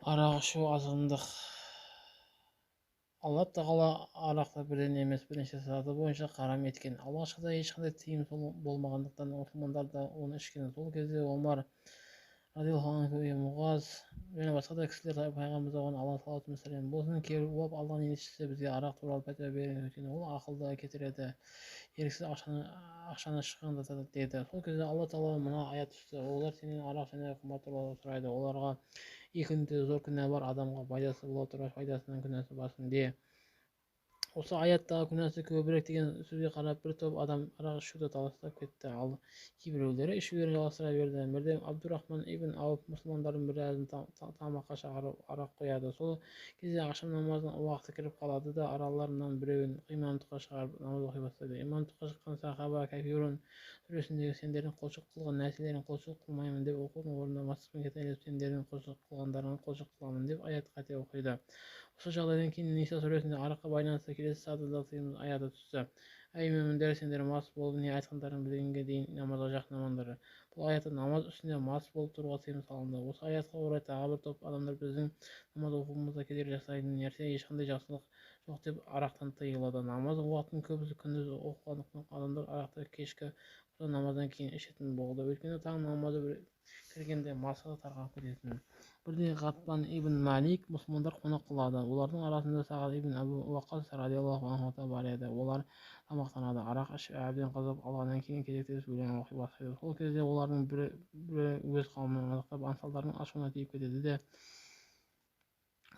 Арақ ішу азғындық. Алла тағала арақты бірден емес бірнеше саты бойынша харам еткен. Алғашқыда ешқандай тыйым болмағандықтан мұсылмандар да оны ішкен. Сол кезде Омар радиаллаху анху, Мұғаз және басқа да кісілер пайғамбарымыз оған алла саллаллаху алейхи вассалам болсын келіп олап алланың елшісі бізге арақ туралы пәтуа беріңіз, өйткені ол ақылды кетіреді, еріксіз ақшаны шығындатады деді. Сол кезде алла тағала мына аят түсті: олар сенен арақ және қымар туралы сұрайды, оларға екі күнде зор күнә бар, адамға пайдасы бола тұра пайдасынан күнәсі басым де. Осы аяттағы күнәсі көбірек деген сөзге қарап бір топ адам арақ ішуді таластап кетті, ал кейбіреулері ішулерін жалғастыра берді. Бірде Абдурахман ибн Ауф мұсылмандардың біразын тамаққа шақырып арақ қояды. Сол кезде ақшам намазының уақыты кіріп қалады да араларынан біреуін имамдыққа шығарып намаз оқи бастайды. Имамдыққа шыққан сахаба кафирун сүресіндегі сендердің құлшылық қылған нәрселерін құлшылық қылмаймын деп оқудың орнына мастықпен кетелеп сендердің құлшылық қылғандарыңа құлшылық қыламын деп аят қате оқиды. Осы жағдайдан кейін Ниса сүресінде араққа байланысты келесі сатыда тыйым аяты түсті: әй мүміндер, сендер мас болып не айтқандарын білгенге дейін намазға жақындамаңдар. Бұл аятта намаз үстінде мас болып тұруға тыйым салынды. Осы аятқа орай тағы бір топ адамдар біздің намаз оқуымызға кедергі жасайтын нәрсе ешқандай жақсылық жоқ деп арақтан тыйылады. Намаз уақытын көбісі күндіз оқығандықтан адамдар арақты кешкі намаздан кейін ішетін болды, өйткені таң намазы кіргенде масы тарқап кететін. Бірде Ғатбан ибн Малик мұсылмандар қонақ қылады. Олардың арасында Сағад ибн Абу Уақас радиаллаху анху да бар еді. Олар тамақтанады, арақ ішіп әбден қызып алғаннан кейін кезектесіп өлең оқи бастайды. Сол кезде олардың бірі өз қауымын мадақтап аңсалдардың ашуына тиіп кетеді де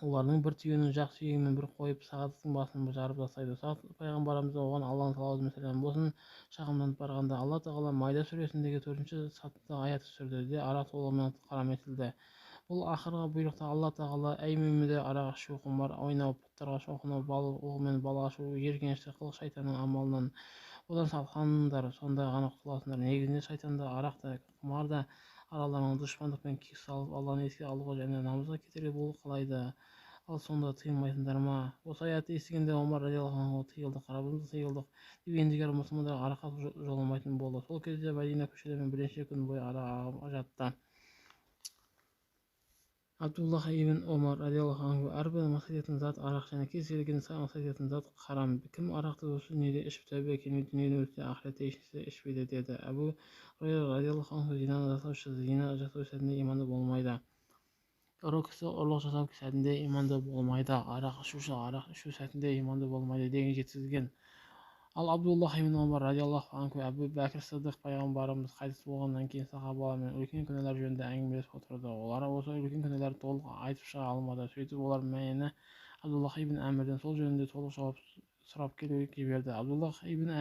олардың бір түйенің жақ сүйегімен бір қойып Сағадтың басын жарып тастайды. Сағад пайғамбарымыз оған алланың салауаты мен сәлемі болсын шағымданып барғанда алла тағала Майда сүресіндегі 4-ші сатыда аят түсірді де арақ толығымен харам етілді. Бұл ақырғы бұйрықта алла тағала: әй мүміндер, арақ ішу, құмар ойнау, пұттарға шоқыну, балық оғымен бал ашу, жеркенішті қылық шайтанның амалынан одан сатқандар, сонда ғана құтыласыңдар. Негізінде шайтан да, арақ та, құмар да араларыңа дұшпандық пен кек салып алланы еске алуға және намазға кетерге болу қалайды. Ал сонда тыйылмайсыңдар ма? Осы аятты естігенде Омар радиаллаху анху тыйылдық, раббымыз тыйылдық деп ендігәрі мұсылмандар араққа жоламайтын болды. Сол кезде Мәдина көшелерімен бірнеше күн бойы арақ ағып жатты. Абдуллах ибн Омар радиаллаху анху: әрбір мас ететін зат арақ, және кез келген мас ететін зат харам. Кім арақты осы дүниеде ішіп тәубе келмей дүниеден өтсе ақыретте ешнәрсе ішпейді деді. Әбу Хурайра радиаллаху анху: зинаны жасаушы зина жасау сәтінде иманды болмайды. Ұры кісі ұрлық жасау сәтінде иманды болмайды. Арақ ішуші арақ ішу сәтінде иманды болмайды деген жеткізген. Ал Абдуллах ибн Омар радиаллаху анху Әбу Бәкір Сыдық пайғамбарымыз қайтыс болғаннан кейін сахабалармен үлкен күнәлар жөнінде әңгімелесіп отырды. Олар осы үлкен күнәларды толық айтып шыға алмады. Сөйтіп олар мені Абдуллах ибн Әмірден сол жөнінде толық жауап сұрап келуге жіберді. Абдуллах ибн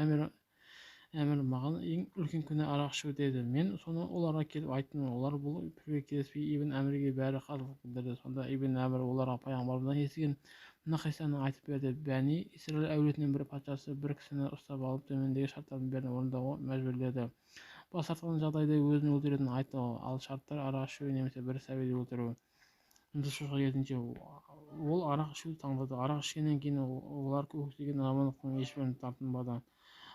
Әмір маған ең үлкен күнә арақ ішу деді. Мен соны оларға келіп айттым. Олар бұл пікірге келіспей ибн Әмірге бәрі қарсылық білдірді. Сонда ибн Әмір оларға пайғамбарымыздан естіген мына қиссаны айтып берді. Бәни Исраил әулетінің бір патшасы бір кісіні ұстап алып төмендегі шарттардың бәрін орындауға мәжбүрледі. Бас тартқан жағдайда өзін өлтіретінін айтты, ал шарттар арақ ішу немесе бір сәбиді өлтіру. Шошқа кетінше ол арақ ішуді таңдады. Арақ ішкеннен кейін олар көксеген амандықтың ешбірін тартынбады.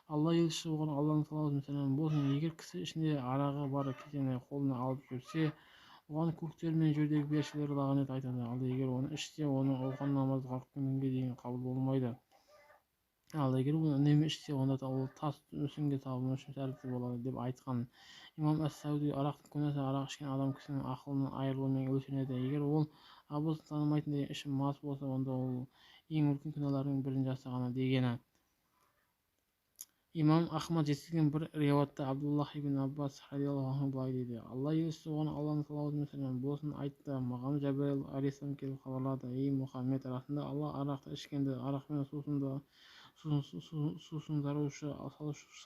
Алла елшісі оған алланың салауаты мен сәлемі болсын: егер кісі ішінде арағы бар кесені қолына алып жүрсе, оған көктер мен жердегі періштелер лағнет айтады. Ал егер оны ішсе, оның оқыған намазы 40 күнге дейін қабыл болмайды. Ал егер оны үнемі ішсе, онда ол тас мүсінге табыну үшін тәрізді болады деп айтқан. Имам әс-Сауди: арақтың күнәсі арақ ішкен адам кісінің ақылының айырылуымен өлшенеді. Егер ол абызын танымайтын деген ішім мас болса, онда ол ең үлкен күнәлардың бірін жасағаны дегені. Имам Ахмад жеткізген бір риуаятта Абдуллах ибн Аббас радиаллаху анху былай дейді: алла елшісі оған алланың салауаты мен сәлемі болсын айтты: маған Жәбірайыл алейхиссалам келіп хабарлады: ей Мұхаммед, расында алла арақты ішкенді, арақ пен сусындырушы,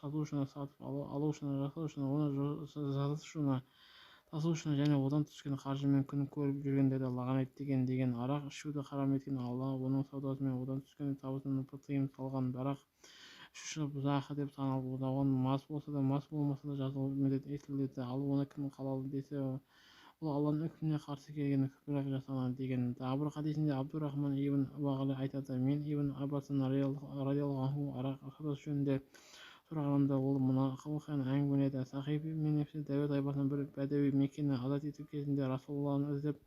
сатушыны, сатып алушыны, жасаушыны, оны жасушыны, тасушыны және одан түскен қаржымен күн көріп жүргендерді лағнеттеген деген. Арақ ішуді харам еткен Алла оның саудасы мен одан түскен табысына тыйым салған. Арақ ішуші бұзақы деп танылып, оған мас болса да мас болмаса да жазалау міндет етіледі. Ал оны кім халал десе, ол алланың үкіміне қарсы келген күпір жасаған деген. Тағы бір хадисінде Абдурахман ибн Уағли айтады: мен ибн Аббастан радиаллаху анху арақ саудасы жөнінде сұрағанда ол мына оқиғаны әңгімеледі. Сахиб мен нефсі дәуе тайпасынан бір бәдәуи Меккені азат ету кезінде Расулалланы іздеп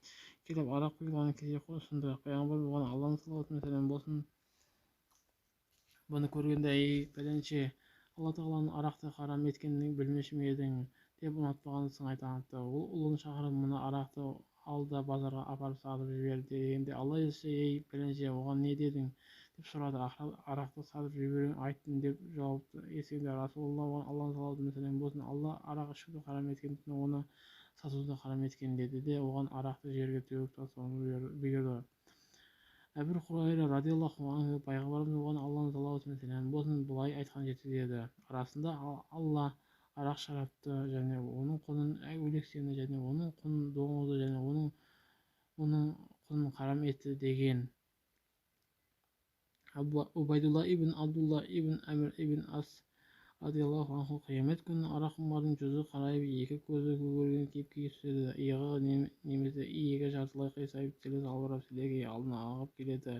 келіп арақ құйылған кесе ұсынды. Пайғамбар оған Алланың салауаты мен сәлемі болсын бұны көргенде: ей пәленше, алла тағаланың арақты харам еткенін білмеуші ме едің деп ұнатпаған сыңай танытты. Ол ұлын шақырып мына арақты ал да базарға апарып сатып жібер дегенде алла елшісі: ей пәленше, оған не дедің деп сұрады. Арақты сатып жіберуін айттым деп жауап естігенде Расулалла оған Алланың салауаты мен сәлемі болсын алла арақ ішуді харам еткендіктен оны сатуды харам еткен деді де оған арақты жерге төгіп тастауын бұйырды. Әбу Хурайра радиаллаху анху пайғамбарымыз оған Алланың салауаты мен сәлемі болсын былай айтқан жеткізеді: арасында алла арақ шарапты және оның құнын, өлексені және оның құнын, доңызды және оның құнын харам етті деген. Убайдулла ибн Абдулла ибн Әмір ибн Ас радиаллаху анху: қиямет күні араққұмардың жүзі қарайып, екі көзі көгерген кейіпке түседі, иығы немесе иегі жартылай қисайып, тілі салбырап сілекей алдына ағып келеді.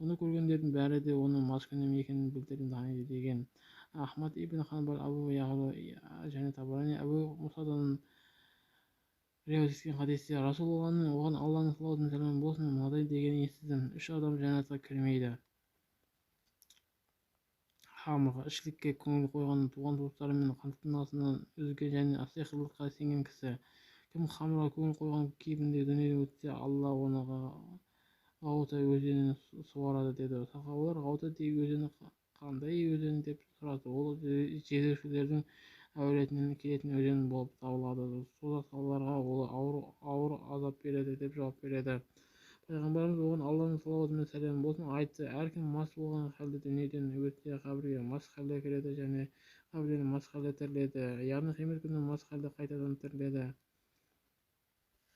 Оны көргендердің бәрі де оның маскүнем екенін білдіріп таниды деген. Ахмад ибн Ханбал, Абу Яғлы және Табарани Абу Мусадан риуаят еткен хадисте Расулалланың оған Алланың салауаты мен сәлемі болсын мынадай дегенін естідім: үш адам жәннатқа кірмейді: хамырға, ішкілікке көңіл қойған, туған-туыстары мен қатынасынан өзге және сиқырлыққа сенген кісі. Кім хамырға көңіл қойған кейпінде дүниеден өтсе, алла оны ғаута өзеніне суарады деді. Сахабалар: ғаута өзені қандай өзен деп сұрады. ол жезөкшелердің әулетінен келетін өзен болып табылады. суда салаларға ол ауыр азап береді деп жауап береді. Пайғамбарымыз оған Алланың салауаты мен сәлемі болсын айтты: әркім мас болған халде дүниеден өтсе, қабірге мас халде кіреді және қабірден мас халде тіріледі, яғни қиямет күні мас халде қайтадан тіріледі.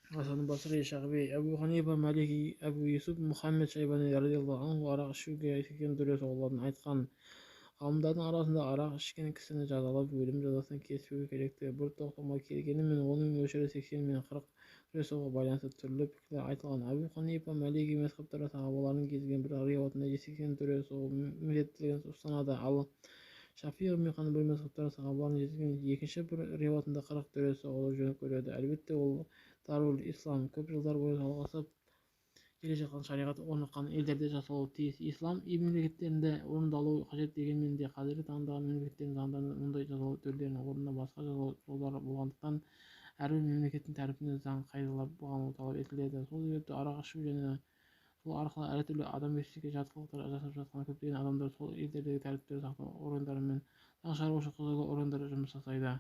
Хасан Басри, Шағби, Әбу Ханифа, Малики, Әбу Юсуф, Мұхаммед Шайбани радиаллаху анху арақ ішуге сексен түрлі соғылатынын айтқан. Ғалымдардың арасында арақ ішкен кісіні жазалап өлім жазасына кеспеу керекті бір тоқтамға келгенімен оның мөлшері 80 мен 40 түрлі соғуға байланысты түрлі пікірлер айтылған. Әбу Ханифа, Малики мазхабтары сахабалардың келген бір риуаятында 80 түрлі соғу міндеттілігін ұстанады, ал Шафиғи мен Ханбали мазхабтары сахабалардың жеткізген екінші бір риуаятында 40 түрлі соғуды жөн көреді. Әлбетте ол Дарул Ислам көп жылдар бойы жалғасып келе жатқан шариғат орныққан елдерде жасалуы тиіс. Ислам мемлекеттерінде орындалуы қажет дегенмен де қазіргі таңдағы мемлекеттердің заңдарында мұндай жазалау түрлерінің орнына басқа жазалау жолдары болғандықтан әрбір мемлекеттің тәртібінде заң қағидалар бұғануы талап етіледі. Сол себепті арақ ішу және сол арқылы әртүрлі адамгершілікке жат жасап жатқан көптеген адамдар сол елдердегі тәртіптерді сақтау органдары мен заң шығарушы құзырлы органдар жұмыс жасайды.